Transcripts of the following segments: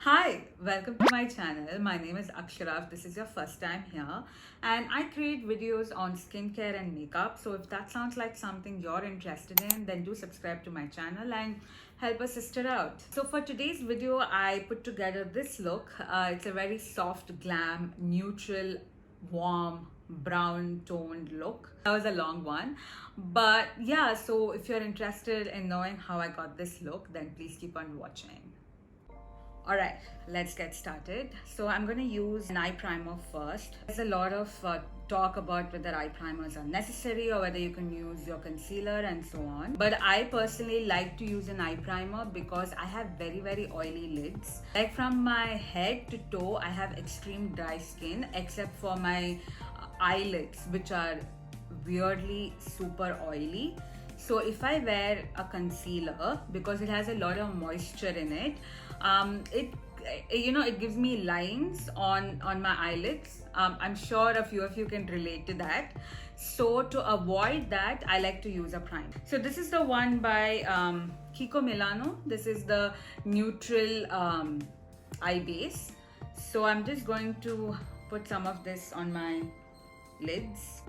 Hi, welcome to my channel. My name is Akshara. If this is your first time here, and I create videos on skincare and makeup. So if that sounds like something you're interested in, then do subscribe to my channel and help a sister out. So for today's video, I put together this look. It's a very soft glam, neutral, warm, brown toned look. That was a long one, but yeah, so if you're interested in knowing how I got this look, then please keep on watching. Alright, let's get started. So I'm going to use an eye primer first. There's a lot of talk about whether eye primers are necessary or whether you can use your concealer and so on. But I personally like to use an eye primer because I have very oily lids. Like from my head to toe, I have extreme dry skin except for my eyelids, which are weirdly super oily. So if I wear a concealer, because it has a lot of moisture in it, it gives me lines on my eyelids. I'm sure a few of you can relate to that. So to avoid that, I like to use a primer. So this is the one by Kiko Milano. This is the neutral eye base. So I'm just going to put some of this on my lids.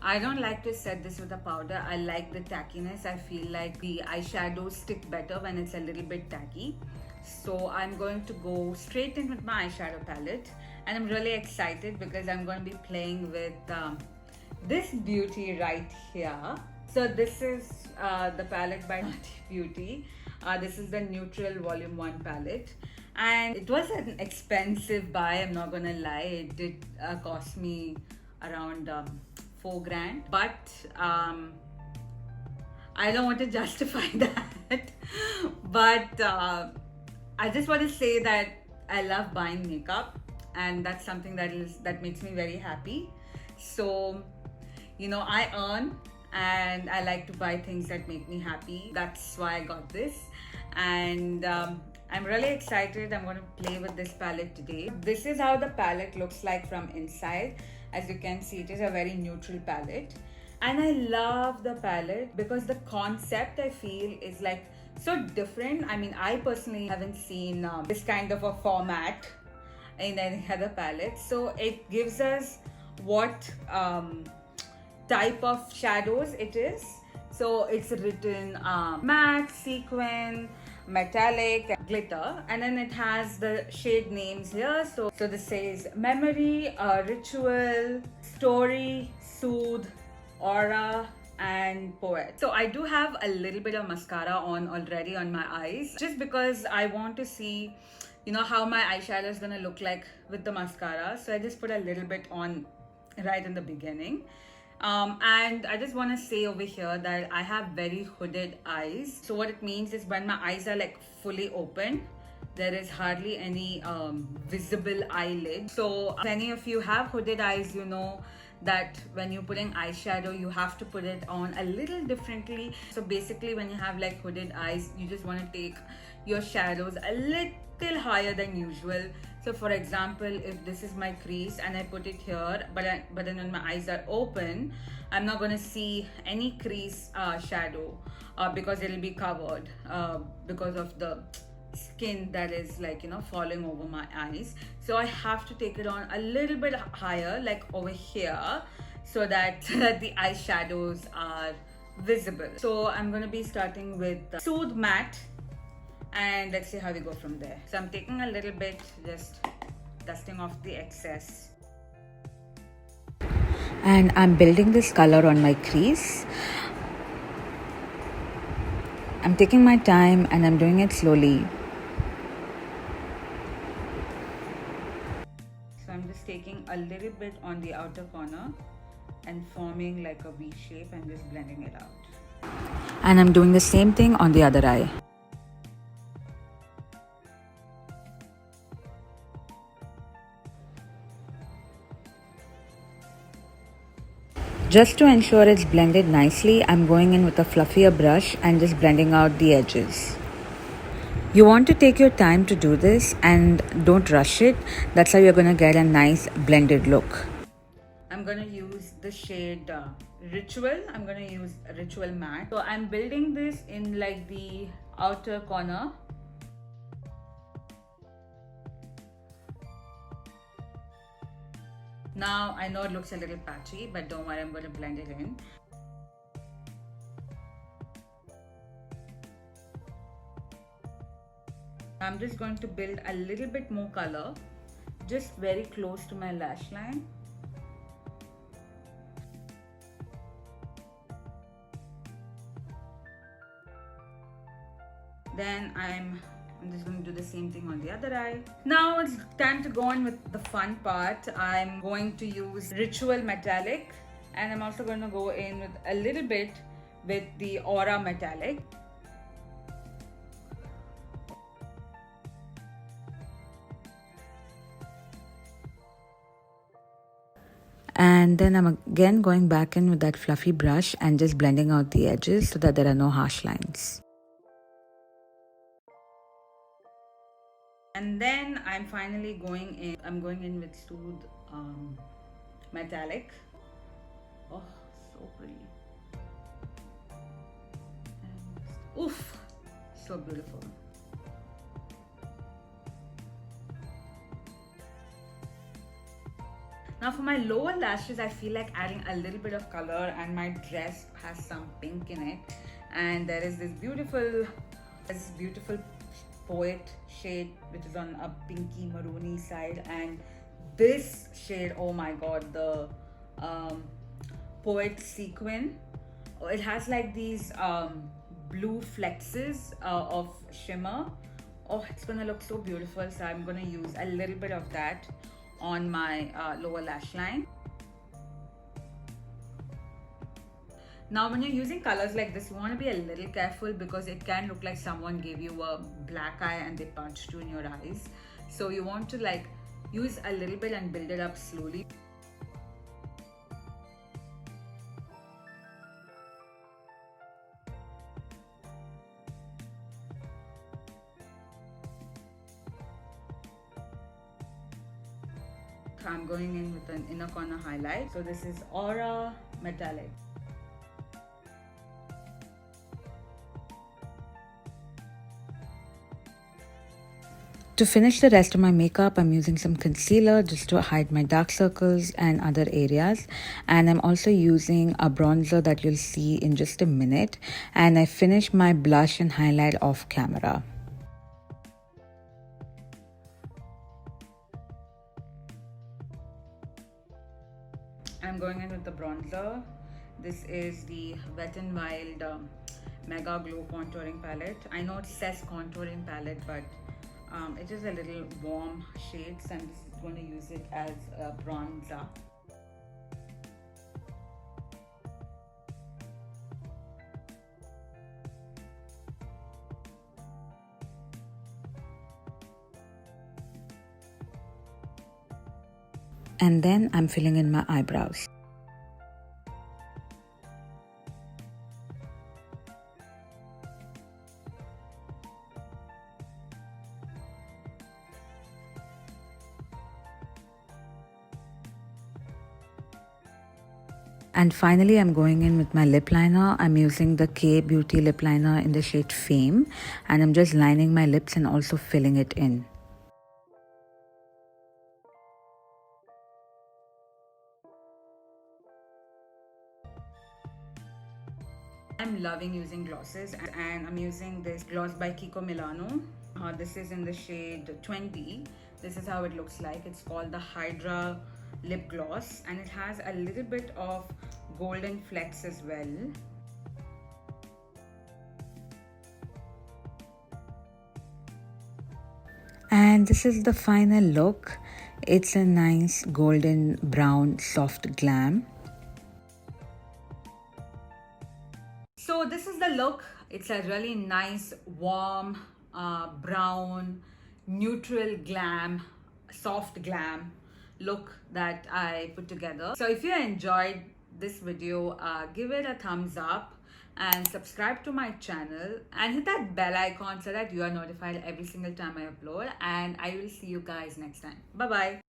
I don't like to set this with a powder. I like the tackiness. I feel like the eyeshadows stick better when it's a little bit tacky. So I'm going to go straight in with my eyeshadow palette, and I'm really excited because I'm going to be playing with this beauty right here. So this is the palette by Beauty. This is the Neutral Volume 1 palette, and it was an expensive buy, I'm not gonna lie. It did cost me around 4 grand, but I don't want to justify that. But I just want to say that I love buying makeup, and that's something that makes me very happy. So I earn, and I like to buy things that make me happy. That's why I got this, and I'm really excited. I'm going to play with this palette today. This is how the palette looks like from inside. As you can see, it is a very neutral palette, and I love the palette because the concept, I feel, is like so different. I mean, I personally haven't seen this kind of a format in any other palette. So it gives us what type of shadows it is. So it's written matte, sequin, metallic, glitter, and then it has the shade names here. So this says memory, ritual, story, soothe, aura, and poet. So I do have a little bit of mascara on already on my eyes, just because I want to see how my eyeshadow is gonna look like with the mascara. So I just put a little bit on right in the beginning. And I just want to say over here that I have very hooded eyes. So what it means is when my eyes are like fully open, there is hardly any visible eyelid. So if any of you have hooded eyes, you know that when you're putting eyeshadow, you have to put it on a little differently. So basically, when you have like hooded eyes, you just want to take your shadows a little higher than usual. So for example, if this is my crease and I put it here, but then when my eyes are open, I'm not going to see any crease shadow because it'll be covered because of the skin that is falling over my eyes. So I have to take it on a little bit higher, like over here, so that the eyeshadows are visible. So I'm going to be starting with Soothe Matte, and let's see how we go from there. So I'm taking a little bit, just dusting off the excess, and I'm building this color on my crease. I'm taking my time and I'm doing it slowly. So I'm just taking a little bit on the outer corner and forming like a V shape and just blending it out. And I'm doing the same thing on the other eye. Just to ensure it's blended nicely, I'm going in with a fluffier brush and just blending out the edges. You want to take your time to do this and don't rush it. That's how you're going to get a nice blended look. I'm going to use the shade Ritual. I'm going to use Ritual Matte. So I'm building this in like the outer corner. Now I know it looks a little patchy, but don't worry, I'm going to blend it in. I'm just going to build a little bit more color, just very close to my lash line. Then I'm just going to do the same thing on the other eye. Now it's time to go on with the fun part. I'm going to use Ritual Metallic, and I'm also going to go in with a little bit with the Aura Metallic. And then I'm again going back in with that fluffy brush and just blending out the edges so that there are no harsh lines. And then I'm finally going in with Smooth Metallic. Oh, so pretty. And oof, so beautiful. Now for my lower lashes, I feel like adding a little bit of color, and my dress has some pink in it. And there is this beautiful Poet shade, which is on a pinky maroony side. And this shade, oh my god, the Poet Sequin. It has like these blue flexes of shimmer. Oh, it's gonna look so beautiful. So I'm gonna use a little bit of that on my lower lash line. Now when you're using colors like this, you want to be a little careful because it can look like someone gave you a black eye and they punched you in your eyes. So you want to like use a little bit and build it up slowly. I'm going in with an inner corner highlight. So this is Aura Metallic. To finish the rest of my makeup, I'm using some concealer just to hide my dark circles and other areas. And I'm also using a bronzer that you'll see in just a minute. And I finish my blush and highlight off camera. I'm going in with the bronzer. This is the Wet n Wild Mega Glow Contouring Palette. I know it says contouring palette, but it is a little warm shade, so I'm just going to use it as a bronzer. And then I'm filling in my eyebrows. And finally, I'm going in with my lip liner. I'm using the K Beauty lip liner in the shade Fame. And I'm just lining my lips and also filling it in. I'm loving using glosses, and I'm using this gloss by Kiko Milano. This is in the shade 20. This is how it looks like. It's called the Hydra Lip Gloss, and it has a little bit of golden flecks as well. And this is the final look. It's a nice golden brown soft glam. So this is the look. It's a really nice warm brown neutral glam, soft glam look that I put together. So if you enjoyed this video, give it a thumbs up and subscribe to my channel and hit that bell icon so that you are notified every single time I upload. And I will see you guys next time. Bye bye.